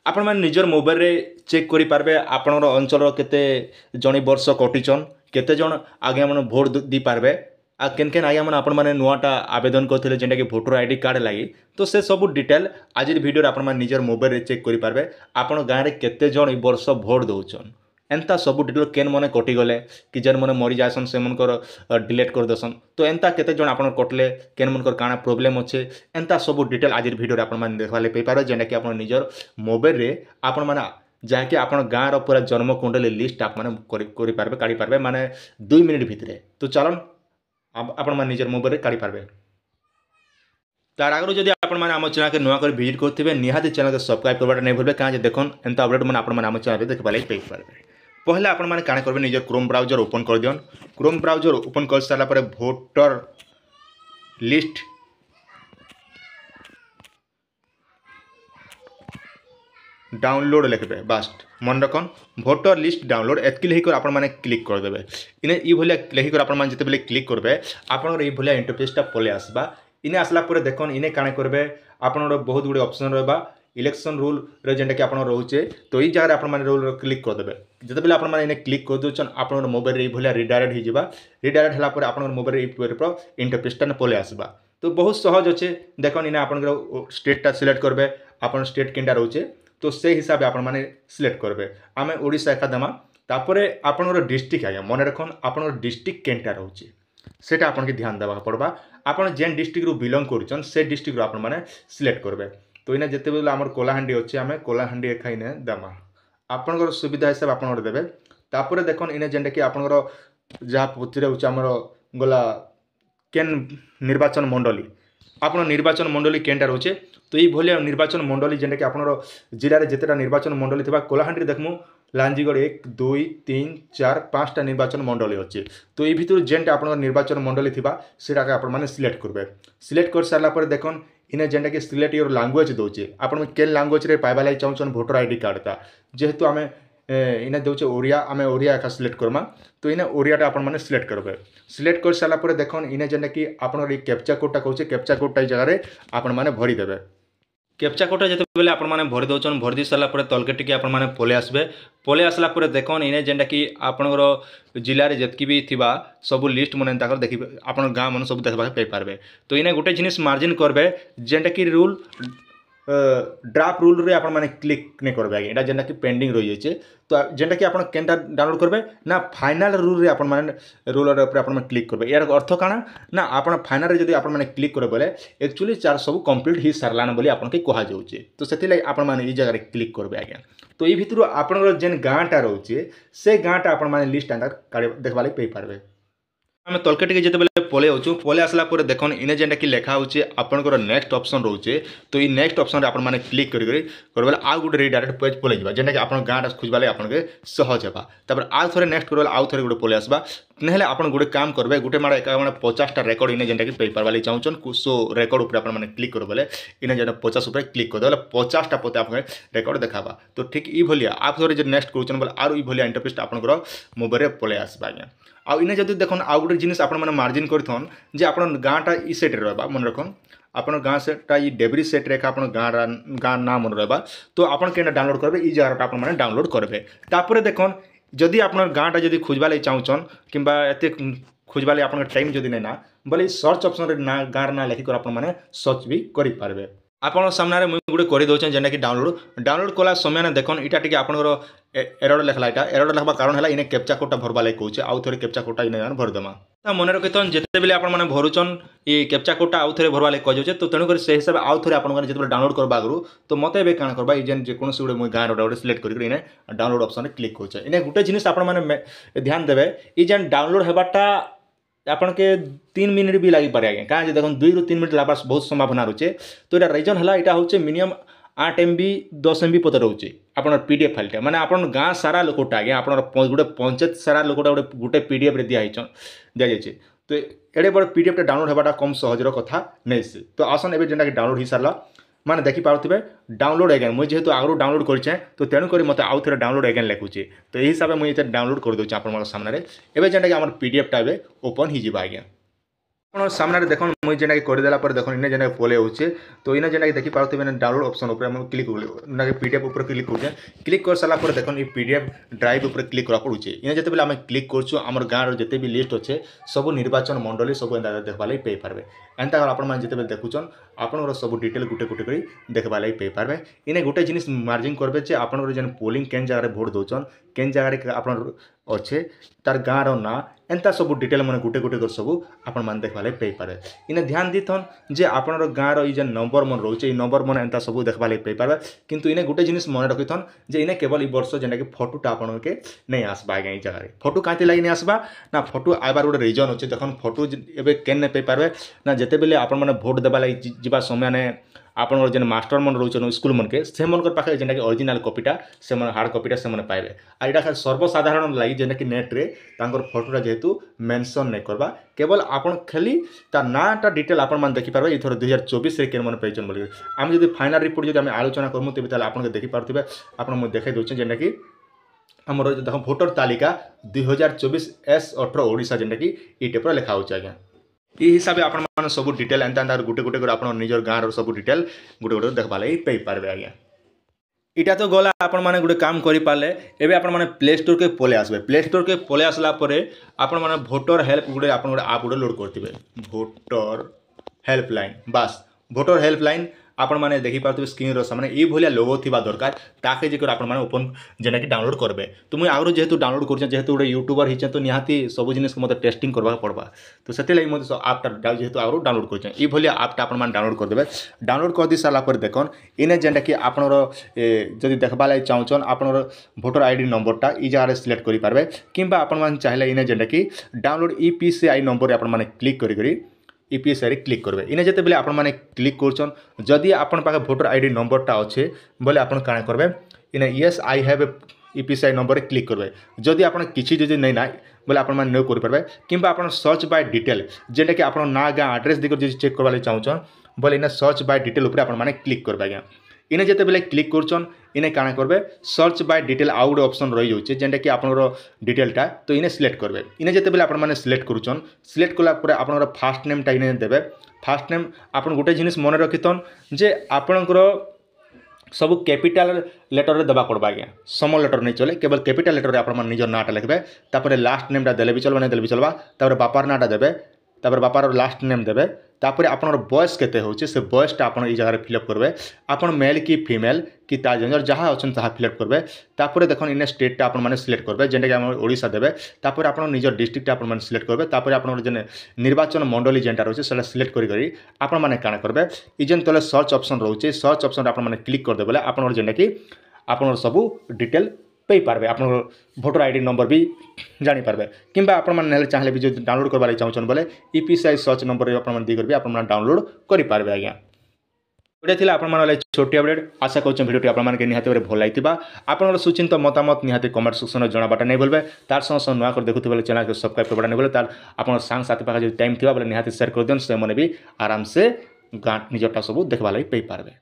आपण मैंने निजर मोबाइल रे चेक करि पारबे आपणर अंचल केते जणी वर्ष कटिचन केते जण आगे मन भोट दी पारबे आ केन केन आगे मन आपण माने नुआटा आवेदन करथिले जेंटा कि वोटर आईडी कार्ड लागि तो से सब डिटेल आज वीडियो आपण माने निजर मोबाइल रे चेक करि पारबे आपण गाँ रे केते जण ई वर्ष भोट दउचन एंता सब डिटेल केन मने कटिगले कि जेन मने मरी जासन से मनकर डिलीट कर दसन तो एंता केते जण आपण कटले केन मनकर काना प्रॉब्लम अच्छे एंता सब डिटेल आज वीडियो रे आपण माने देखवाले पे पारो जेंटा कि आपण निजर मोबाइल रे आपण माने जहाँकि आपण गाँव पूरा जन्म कुंडली लिस्ट आप माने पारबे काढ़ी पारबे माने 2 मिनिट भितरे तो चलन आपण माने निजर मोबाइल रे काढ़ी पारबे तार आगु जदि आपण माने आम चैनल के नुआ कर विजिट करथिबे निहाती चैनल के सब्सक्राइब करबाटा नै भूलबे काजे देखन एंता अपडेट माने आपण माने आम चैनल रे देखबाले पे पारबे पहले आपण माने काने करबे निजर क्रोम ब्राउजर ओपन कर दियन क्रोम ब्राउजर ओपन कर साला परे वोटर लिस्ट डाउनलोड लिखबे बास्ट मन रखन वोटर लिस्ट डाउनलोड एतकी लिखिकर आपण माने क्लिक कर देबे इने ई भलिया लिखिकर आपण माने जते बेले क्लिक करबे आपनर ई भलिया इंटरफेसटा पले आसबा इने आसला परे देखन इने काने करबे आपनर बहुत गुडे ऑप्शन रहबा इलेक्शन रूल रे जेंटा कि आपण रहउचे तो ई जगह आपण माने रूल क्लिक कर देबे जते बेले आपण माने इने क्लिक कर दोचन आपनर मोबाइल रे ई भलिया रिडायरेक्ट हि जिबा रिडायरेक्ट हला परे आपनर मोबाइल रे ई पर इंटरफेसटा पले आसबा तो बहुत सहज अच्छे देखन इने आपनर स्टेटटा सिलेक्ट करबे आपन स्टेट केनटा रहउचे तो से हिसाब आपण माने सिलेक्ट करबे आमे ओडिसा एका दमा तापरे आपनर डिस्ट्रिक्ट आया मन रखन आपनर डिस्ट्रिक्ट केनटा रहउचे सेटा आपन के ध्यान देबा पड़बा आपन जेन डिस्ट्रिक्ट रु बिलोंग करछन से डिस्ट्रिक्ट रु आपण माने सिलेक्ट करबे तो इना जते बेला हमर कोलाहांडी अछि आमे कोलाहांडी एका इने दमा आपनकर सुविधा हिसाब आपन देबे तापरे देखन इने जेंटा कि आपनकर जहा पुतिरे उच हमर गला केन निर्वाचन मंडली आपन निर्वाचन मंडली केनटा रहउचे तो ये भलिया निर्वाचन मंडली जेंटा कि आपनर जिल्ला रे जेतेटा निर्वाचन मंडली थिबा कोलाहांडी देखमु लांजीगढ़ 1 2 3 4 5 टा निर्वाचन मंडली अच्छे तो ये भितर जेनटा आपनर निर्वाचन मंडली थिबा सेटा के आपण माने सिलेक्ट करबे सिलेक्ट कर सारला पर देखन इने जेंटा कि सिलेक्ट योर लैंग्वेज दोचे आपण केन लैंग्वेज रे पाइबा लाई चाहछन वोटर आईडी कार्ड ता जेहेतु आमे इने दोचे ओरिया आमे ओरिया का सिलेक्ट करमा तो इने ओरियाटा आपण माने सिलेक्ट करबे सिलेक्ट कर सारला पर देखन इने जेंटा कि आपनर कैप्चा कोडटा कहउचे कैप्चा कोडटा जगह रे आपण माने भरी देबे कैप्चा कोडटा जते बेले आपण माने भरि दोचन भरि दी साला परे तलके टिके आपण माने पले आसला परे देखन इने जेंटा कि आपनर जिल्ला रे जतकी भी थिबा सब लिस्ट मन ताकर देखि आपण गां मन सब देखबा पे पारबे तो इने गुटे जिनिस मार्जिन करबे जेंटा कि रूल ड्राफ्ट रूल रे आपण माने क्लिक ने करबे एटा जेंटा कि पेंडिंग रहि जायचे तो जेंटा कि आपण केनटा डाउनलोड करबे ना फाइनल रूल रे आपण माने रूल रे आपण माने क्लिक करबे यार अर्थ काना ना आपण फाइनल रे जदी आपण माने क्लिक करबे बोले एक्चुअली चार सब कंप्लीट ही सरलान बोली आपण के कहा जाउचे तो सेति लाई आपण माने ई जगह रे क्लिक करबे आज्ञा तो ई भितरु आपण जेन गाँटा रहउचे से गाँटा आपण माने लिस्ट आंडा देखबा लाई पे पारबे आम तलके टिके जते बेले पले आउछु पले आसला परे देखन इने जेंटा कि लेखा होचे आपनकर नेक्स्ट ऑप्शन रहउचे तो ई नेक्स्ट ऑप्शन रे आपण माने क्लिक करी करबेला आ गुटे रिडायरेक्ट पेज पले जिबा जेंटा कि आपण गाँटा खोजबाले आपण के सहज हेबा तापर आ थरे नेक्स्ट करबेला आ थरे गुटे पले आसबा नहेले आपण गुटे काम करबे गुटे माडा एका माने 50 टा रेकॉर्ड इने जेंटा कि पे पारबाले चाहउछन सो रेकॉर्ड ऊपर आपण माने क्लिक करबेले इने जेंटा 50 ऊपर क्लिक कर देले 50 टा पते आपण रेकॉर्ड देखाबा तो ठीक ई भलिया आ थरे जे नेक्स्ट करूछन बोले आरो ई भलिया इंटरफेस आपनकर मोबाइल रे पले आसबा आज्ञा आ इने जदि देखन आ गुटे जिनिस आपण माने मार्जिन करथन जे आपण गाँटा ई सेट रे रहबा मन रखन आपण गाँ सेटा ई डेब्री सेट रेखा आपण गाँ नाम मन रहबा तो आपण केना डाउनलोड करबे ई जगह आपण माने डाउनलोड करबे तापरे देखन जदि आपण गाँटा जदि खोजबा लै चाहछन किंबा एते खोजबा लै आपण टाइम जदि नै ना बोले सर्च ऑप्शन रे ना गाँर ना लिखि कर आपण माने सर्च भी करि पारबे आपण सामने मुझे गोटे कर दौन जेनटा कि डाउनलोड कला समय ना देखन इटा टिके आपनर एरर लिखला इटा एरर लिखा कारण है इने कैप्चा कोडटा भरबा लाग कहूँ आउ थे कैप्चा कोडटा इने भरदेमा मन रखिथन जिते बेले आपण माने भरुचन ये कैप्चा कोडटा आउ थे भरबा लाग कह तो तेणुक से हिसाब आउ थे आपन जिते डाउनलोड करबा आगु तो मत ए काण करबा जेन जेकोसी गोटे मुझे गाँव गोटे सिलेक्ट करके इने डाउनलोड ऑप्शन क्लिक करूचे इने गोटे जिनिस आपण माने ध्यान देवे ये जेन डाउनलोड हेबाटा आपन के 3 मिनिट भी लगी पारे आगे कहाँ देखो 2 ରୁ 3 मिनिट लाग बहुत संभावना रोचे तो यहाँ रिजन है यहाँ हूँ मिनिमम 8 MB 10 MB पते रोचे आप PDF फाइलटा माने आप गाँ सारा लोकटा आगे आप गोटे पंचायत सारा लोकटा गोटे PDF रे दि जाए तो एडे बड़ PDF डाउनलोड होगा कम सहजर कथा नहीं से तो आसन एवं जेनटा कि डाउनलोड हो सारा माने देखि पारुथिबे डाउनलोड अगेन मुझे जेहेतु आगु डाउनलोड करें तो तेणुक मत आउ थे डाउनलोड अगेन लिखुचे तो यही हिसाब से मुझे डाउनलोड कर दूचे आप सामने एवं जेनटा कि PDF टा ओपन हो आज्ञा। ଆପଣ ସାମ୍ନାରେ ଦେଖୁନ୍ ମୁଇଁ ଯେନ୍ଟାକି କରିଦେଲା ପରେ ଦେଖୁନ୍ ଇନେ ଯେନ୍ଟାକି ପଲେଇ ଆଉଛେ ତ ଇନେ ଯେନ୍ଟାକି ଦେଖିପାରୁଥିବେ ଡାଉନଲୋଡ୍ ଅପସନ୍ ଉପରେ ଆମେ କ୍ଲିକ୍ କଲେ PDF ଉପରେ କ୍ଲିକ୍ କରୁଛେ କ୍ଲିକ୍ କରିସାରିଲା ପରେ ଦେଖୁନ୍ এই PDF ଡ୍ରାଇଭ୍ ଉପରେ କ୍ଲିକ୍ କରା ପଡ଼ୁଛେ ଇନେ ଯେତେବେଲେ ଆମେ କ୍ଲିକ୍ କରୁଛୁ ଆମର ଗାଁର ଯେତେ ବି ଲିଷ୍ଟ ଅଛେ ସବୁ ନିର୍ବାଚନ ମଣ୍ଡଳୀ ସବୁ ଏନ୍ତା ଦେଖ୍ବା ଲାଗି ପାଇପାରବେ ଏନ୍ତା ଆପଣମାନେ ଯେତେବେଲେ ଦେଖୁଛନ୍ ଆପଣଙ୍କର ସବୁ ডিটেল ଗୁଟେ গুଟେ କରି ଦେଖ୍ବା ଲାଗି ପାଇପାରବେ ଇନେ গুଟେ জিনিস মার্জিং করবে যে আপনার যেন পোলিং কেন জায়গায় ভোট দৌছন কেন জায়গায় আপনার অছে তার গাঁর না एंता सब डिटेल मैंने गुटे गुटे कर सब आपण मैंने देखा लगे पाइपर इन्हें ध्यान दीथन जे आपणर गाँव रे नंबर मन रोचे नंबर मन एंता सब देखा लगे पाइपर किंतु इन्हें गुटे जिनिस मन रखिथन जे इन्हें केवल वर्ष जेनटा कि फोटोटा आपन के नहीं आसबा आज्ञा ये जगह फोटो कहीं लगे नहीं आसबा ना फोटो आबार गोटे रिजन अच्छे देखो फोटो एवं केन नहीं पाइपर ना जिते बेले आपण मैंने भोट देवा लगे जा समय ने आपन जेन मास्टर मन रोचन स्कूल मन के से मन पाखे जेनटा कि ओरिजिनल कॉपीटा से हार्ड कॉपीटा से पाइबे आ यहाँ सर्वसाधारण लगी जेनटा कि नेट रे तांकर फोटोटा जेहेतु मेंशन नहीं करबा केवल आपन खाली ता नाटा डिटेल आपन मान देखि पारबे इथर 2024 रे केन मन पेजन बोली हम जदी फाइनल रिपोर्ट जदी हम आलोचना करमु तेबे ताले आपन के देखि पारथिबे आपन म देखाइ दोछ जेनटा कि हमर देखो भोटर तालिका 2024 S18 ओडिसा जेनटा कि ई टाइप रो लिखा होछ आज्ञा ई हिसाब से आपण मान सब डिटेल एंता गुटे गुटे कर आपण निजर गाँव रो सब डिटेल गुटे गुटे देखबा लगी पाई पारबे आज्ञा इटा तो गला आपण माने गुटे काम करि पाले एबे आपण माने प्ले स्टोर के पले आसबे प्ले स्टोर के पले आसला परे आपण माने भोटर हेल्प गुटे आपण गुटे ऐप गुटे लोड करथिबे भोटर हेल्पलाइन बस भोटर हेल्पलाइन आपण माने देखि पारथिबे स्क्रीन रो सामने ई भलिया लोगो थिबा दरकार ताके जे कर आपण माने ओपन जेना कि डाउनलोड करबे तो मुई आगरो जेहेतु डाउनलोड करछ जेहेतु गुटे यूट्यूबर हिचे तो निहाती सब जिनिस को मते टेस्टिंग करबा पड़बा तो सेते लागि मते ऐप ता जेहेतु आगरो डाउनलोड करछ ई भलिया ऐप ता आपण माने डाउनलोड कर देबे डाउनलोड कर दी साला पर देखन इने जेंटा कि आपनर जदी देखबा लागि चाहछन आपनर भोटर आईडी नंबर ता ई जगह सिलेक्ट करि पारबे किंबा आपण माने चाहिले इने जेंटा कि डाउनलोड ईपीसीआई नंबर आपण माने क्लिक करी ईपीएसआई क्लिक करेंगे इन्हें जिते बेले आपण माने क्लिक करछन जदि आपण पाखे भोटर आईडी नंबरटा अच्छे बोले आपण काण करबे इन्हें yes I have EPSI number click करबे जदि आपण किछि जदि नहीं ना बोले आपण माने न कर पारबे किंबा आपण सर्च बाय डिटेल जेटा कि आपण ना गाँ एड्रेस देकर जदि चेक करबा लागि चाहछन बोले इन्हें सर्च बाय डिटेल ऊपर आपण माने क्लिक करबे आज्ञा इन्हें जिते बेले क्लिक करछन इन्हें काण करबे सर्च बाय डिटेल आउ गोटे ऑप्शन रही जाउछे जेंटा कि आपनरो डिटेलटा तो इन्हें सिलेक्ट करबे इन्हें जिते बेले आपण माने सिलेक्ट करूछन सिलेक्ट कला परे आपनरो फास्ट नेमटा इन्हें देबे फास्ट नेम आपन गुटे जिनिस मन रखितन जे आपनकर सब कैपिटल लेटर रे दबा पड़बा आज्ञा स्मॉल लेटर नहीं चले केवल कैपिटल लेटर रे आपण मन निजर नाटा लिखबे तापर लास्ट नेमटा देले भी चलबा नहीं देले भी चलबा तापर बापार नाटा देबे तापर बापार लास्ट नेम देबे तापर आपनर बॉयस केते होचे से बॉयसटा आपण ई जगह फिलअप करबे आपण मेल की फीमेल कि जेंडर जहाँ अच्छन ताहा फिलअप करबे तापर देखन इन स्टेटटा आपण माने सिलेक्ट करबे जेंटा कि हम ओडिसा देबे तापर आपण निजर डिस्ट्रिक्टटा आपण माने सिलेक्ट करबे तापर आपण जेने निर्वाचन मंडली जेंटा रहचे सेला सिलेक्ट करी आपण माने काण करबे ई जेन तले सर्च ऑप्शन रहचे सर्च ऑप्शन आपण माने क्लिक कर देबे आपण जेंटा कि आपण सब डिटेल पाई पारबे आपण भोटर आईडी नंबर भी जानी पारबे किंबा आपण माने चाहले भी जो डाउनलोड करबा चाहछन बोले ईपीसीआई सर्च नंबर आपण माने दी करबे आपण माने डाउनलोड करि पारबे आज्ञा एटा थिला आपण माने छोटी अपडेट आशा करछन वीडियोटी आपण माने के निहाते बरे भल लागितिबा आपण सुचिंत मतामत निहाते कमेंट सेक्शन जणा बाटा नै बोलबे तार संग संग नुआ कर देखुथिबा बेले चैनल के सब्सक्राइब करबा नै बोले तार आपण संग साथी पाखा जो टाइम थिबा बोले निहाते शेयर कर देन से मने भी आराम से गांठ निजटा सब देखबा लागि पई पारबे।